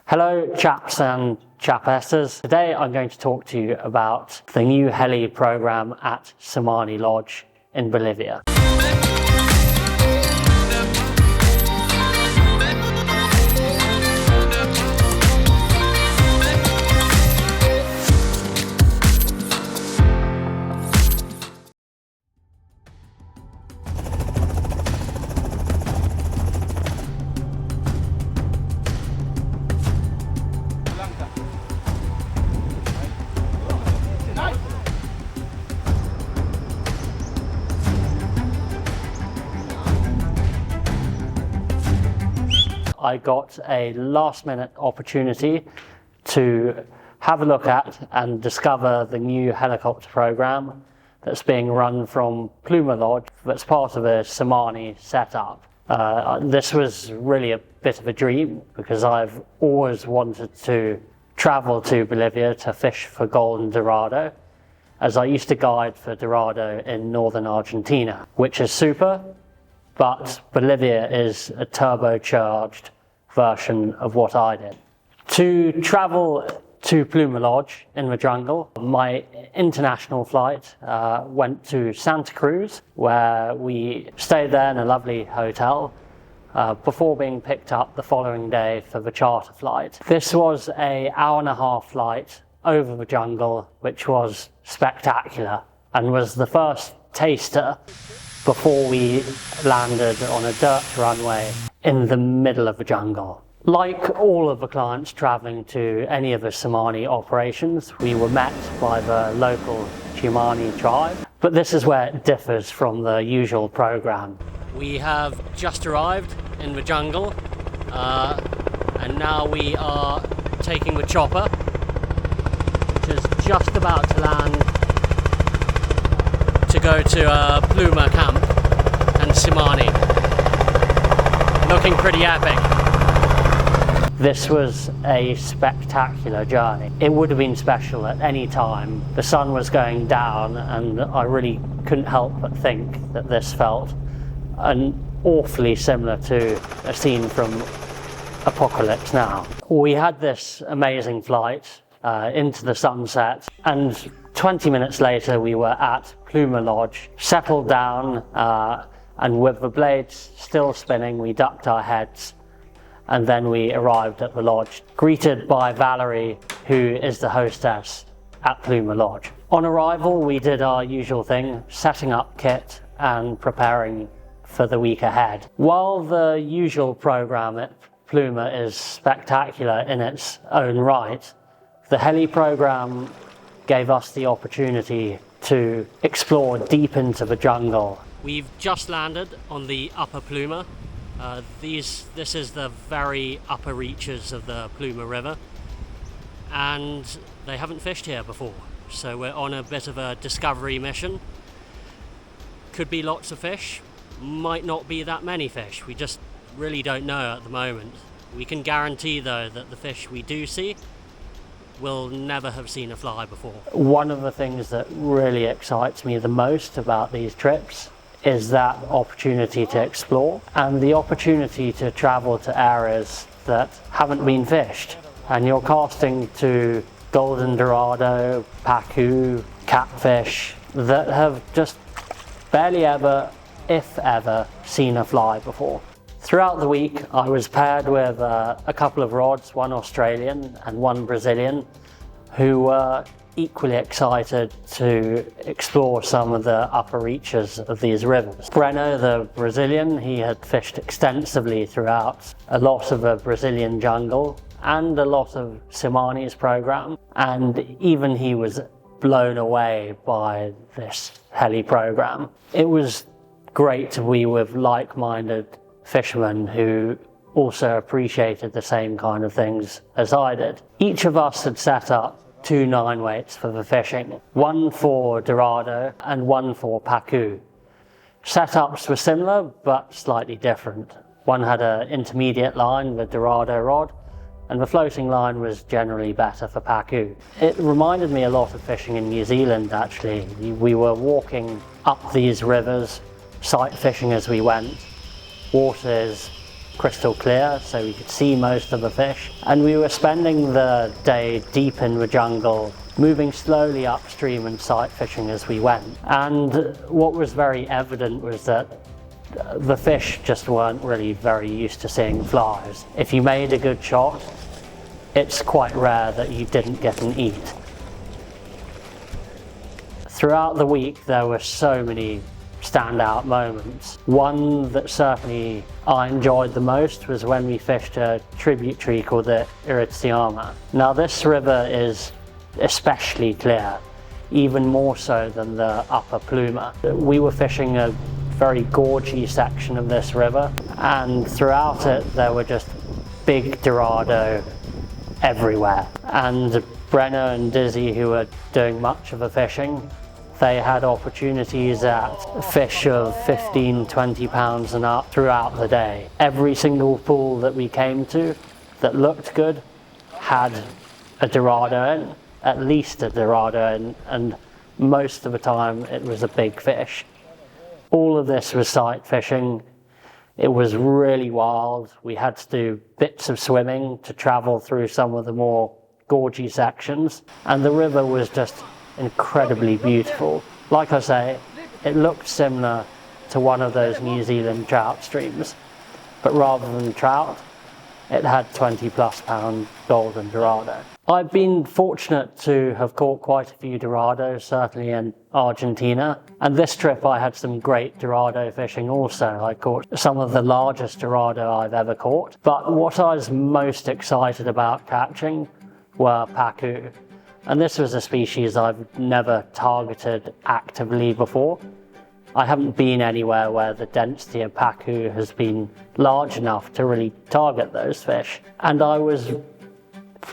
Hello chaps and chapesses. Today I'm going to talk to you about the new heli program at Pluma Lodge in Bolivia. I got a last-minute opportunity to have a look at and discover the new helicopter program that's being run from Pluma Lodge that's part of a Tsimane setup. This was really a bit of a dream because I've always wanted to travel to Bolivia to fish for golden Dorado, as I used to guide for Dorado in northern Argentina, which is super, but Bolivia is a turbocharged version of what I did. To travel to Pluma Lodge in the jungle, my international flight went to Santa Cruz, where we stayed there in a lovely hotel before being picked up the following day for the charter flight. This was an hour-and-a-half flight over the jungle, which was spectacular and was the first taster before we landed on a dirt runway in the middle of the jungle. Like all of the clients traveling to any of the Tsimane operations, we were met by the local Tsimane tribe, but this is where it differs from the usual program. We have just arrived in the jungle, and now we are taking the chopper, which is just about to land to go to Pluma camp and Tsimane. Looking pretty epic. This was a spectacular journey. It would have been special at any time. The sun was going down and I really couldn't help but think that this felt awfully similar to a scene from Apocalypse Now. We had this amazing flight into the sunset, and 20 minutes later we were at Pluma Lodge, settled down, and with the blades still spinning, we ducked our heads, and then we arrived at the lodge, greeted by Valerie, who is the hostess at Pluma Lodge. On arrival, we did our usual thing, setting up kit and preparing for the week ahead. While the usual program at Pluma is spectacular in its own right, the heli program gave us the opportunity to explore deep into the jungle. We've just landed on the upper Pluma. This is the very upper reaches of the Pluma River, and they haven't fished here before, so we're on a bit of a discovery mission. Could be lots of fish, might not be that many fish, we just really don't know at the moment. We can guarantee though that the fish we do see will never have seen a fly before. One of the things that really excites me the most about these trips is that opportunity to explore and the opportunity to travel to areas that haven't been fished. And you're casting to golden Dorado, Pacu, catfish that have just barely ever, if ever, seen a fly before. Throughout the week, I was paired with a couple of rods, one Australian and one Brazilian, who were equally excited to explore some of the upper reaches of these rivers. Breno, the Brazilian, he had fished extensively throughout a lot of the Brazilian jungle and a lot of Tsimane's program, and even he was blown away by this heli program. It was great to be with like-minded fishermen who also appreciated the same kind of things as I did. Each of us had set up 2 9-weights for the fishing, one for Dorado and one for Pacu. Setups were similar but slightly different. One had an intermediate line, the Dorado rod, and the floating line was generally better for Pacu. It reminded me a lot of fishing in New Zealand actually. We were walking up these rivers, sight fishing as we went. Water is crystal clear, so we could see most of the fish. And we were spending the day deep in the jungle, moving slowly upstream and sight fishing as we went. And what was very evident was that the fish just weren't really very used to seeing flies. If you made a good shot, it's quite rare that you didn't get an eat. Throughout the week, there were so many standout moments. One that certainly I enjoyed the most was when we fished a tributary called the Tsimane. Now this river is especially clear, even more so than the upper Pluma. We were fishing a very gorgy section of this river, and throughout it there were just big Dorado everywhere. And Brenner and Dizzy, who were doing much of the fishing, they had opportunities at fish of 15-20 pounds and up throughout the day. Every single pool that we came to that looked good had a Dorado in, at least a Dorado in, and most of the time it was a big fish. All of this was sight fishing. It was really wild. We had to do bits of swimming to travel through some of the more gorgy sections, and the river was just incredibly beautiful. Like I say, it looked similar to one of those New Zealand trout streams, but rather than trout, it had 20+ pound golden Dorado. I've been fortunate to have caught quite a few Dorados, certainly in Argentina, and this trip I had some great Dorado fishing also. I caught some of the largest Dorado I've ever caught, but what I was most excited about catching were Pacu. And this was a species I've never targeted actively before. I haven't been anywhere where the density of Pacu has been large enough to really target those fish. And I was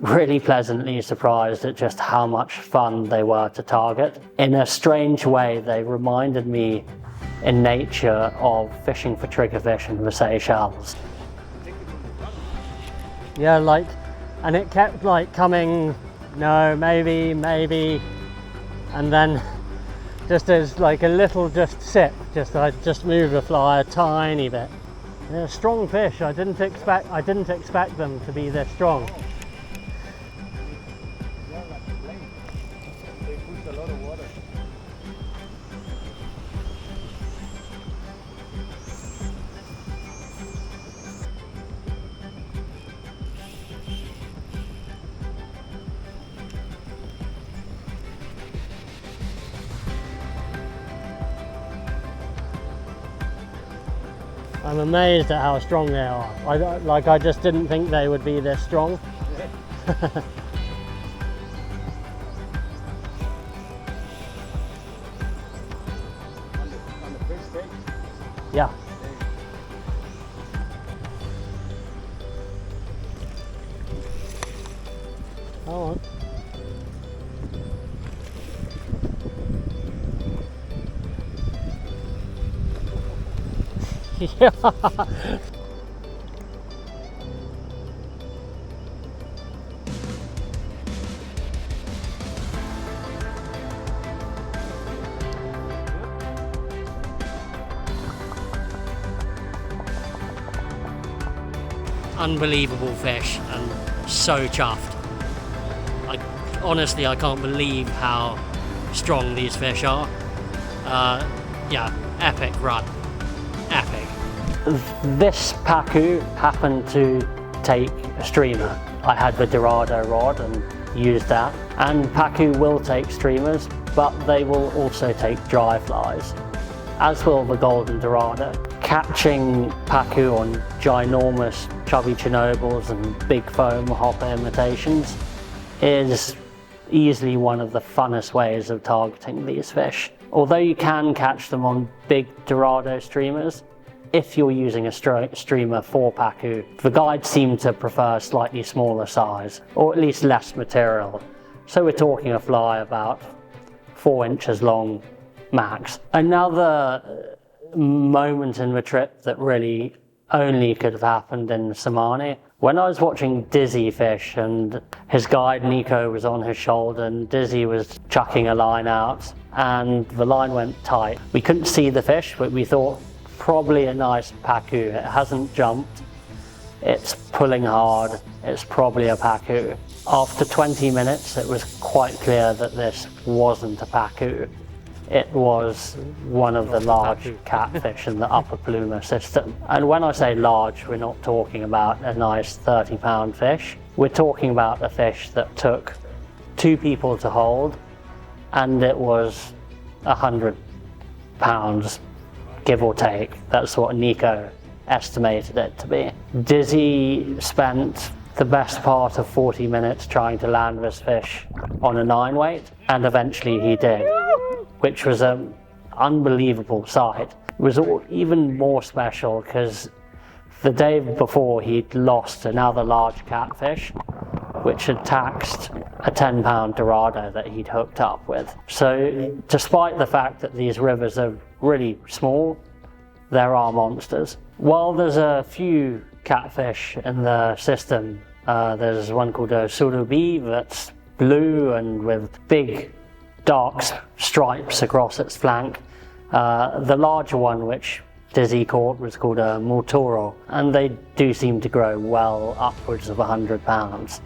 really pleasantly surprised at just how much fun they were to target. In a strange way, they reminded me in nature of fishing for triggerfish in the Seychelles. Yeah, and it kept coming, no, maybe, and then just as a little sip, I just moved the fly a tiny bit. They're strong fish. I didn't expect them to be this strong. I'm amazed at how strong they are. I just didn't think they would be this strong. Yeah. Hold on. Yeah. Unbelievable fish, and so chuffed. Honestly, I can't believe how strong these fish are. Yeah, epic run. Epic. This Pacu happened to take a streamer. I had the Dorado rod and used that. And Pacu will take streamers, but they will also take dry flies, as will the golden Dorado. Catching Pacu on ginormous chubby chinobles and big foam hopper imitations is easily one of the funnest ways of targeting these fish. Although you can catch them on big Dorado streamers, if you're using a streamer for Pacu, the guides seem to prefer slightly smaller size, or at least less material. So we're talking a fly about 4 inches long max. Another moment in the trip that really only could have happened in Tsimane, when I was watching Dizzy fish and his guide Nico was on his shoulder and Dizzy was chucking a line out and the line went tight. We couldn't see the fish, but we thought probably a nice Pacu. It hasn't jumped it's pulling hard, it's probably a Pacu. After 20 minutes, it was quite clear that this wasn't a Pacu. It was one of the large catfish in the upper Pluma system. And when I say large, we're not talking about a nice 30-pound fish. We're talking about a fish that took 2 people to hold, and it was 100 pounds, give or take. That's what Nico estimated it to be. Dizzy spent the best part of 40 minutes trying to land this fish on a 9-weight, and eventually he did, which was an unbelievable sight. It was even more special because the day before he'd lost another large catfish, which had taxed a 10-pound Dorado that he'd hooked up with. So despite the fact that these rivers are really small, there are monsters. While there's a few catfish in the system, there's one called a surubi that's blue and with big dark stripes across its flank. The larger one, which Dizzy caught, was called a Muturo, and they do seem to grow well upwards of 100 pounds.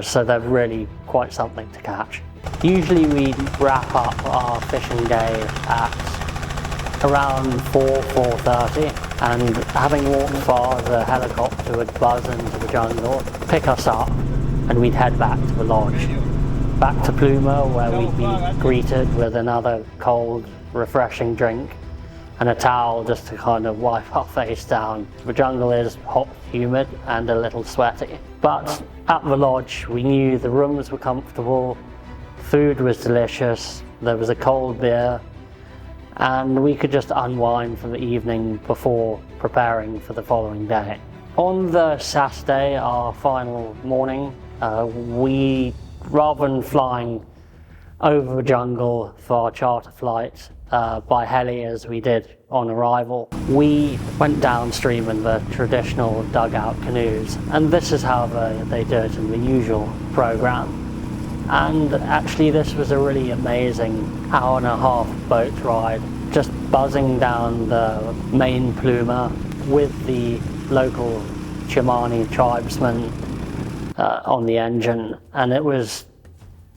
So they're really quite something to catch. Usually we wrap up our fishing day at around 4:30, and having walked far, the helicopter would buzz into the jungle, pick us up, and we'd head back to the lodge. Back to Pluma, where we'd be greeted with another cold, refreshing drink and a towel just to kind of wipe our face down. The jungle is hot, humid, and a little sweaty. But at the lodge, we knew the rooms were comfortable, food was delicious, there was a cold beer, and we could just unwind for the evening before preparing for the following day. On the Saturday, our final morning, we, rather than flying over the jungle for our charter flight by heli as we did on arrival, we went downstream in the traditional dugout canoes, and this is how they do it in the usual program. And actually this was a really amazing hour-and-a-half boat ride, just buzzing down the main Pluma with the local Tsimane tribesmen on the engine, and it was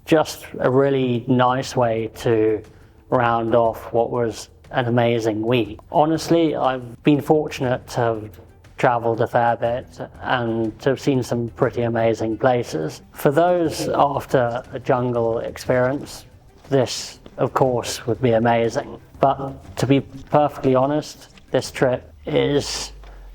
just a really nice way to round off what was an amazing week. Honestly, I've been fortunate to have travelled a fair bit and to have seen some pretty amazing places. For those after a jungle experience, this of course would be amazing. But to be perfectly honest, this trip is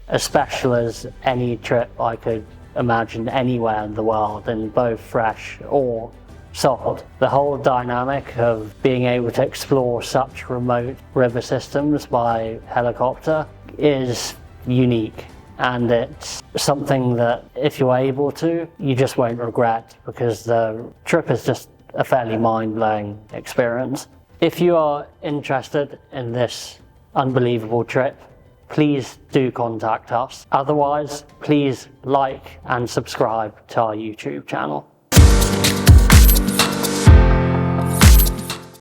as special as any trip I could imagine anywhere in the world, in both fresh or salt. The whole dynamic of being able to explore such remote river systems by helicopter is unique, and it's something that if you're able to, you just won't regret, because the trip is just a fairly mind-blowing experience. If you are interested in this unbelievable trip, please do contact us. Otherwise, please like and subscribe to our YouTube channel.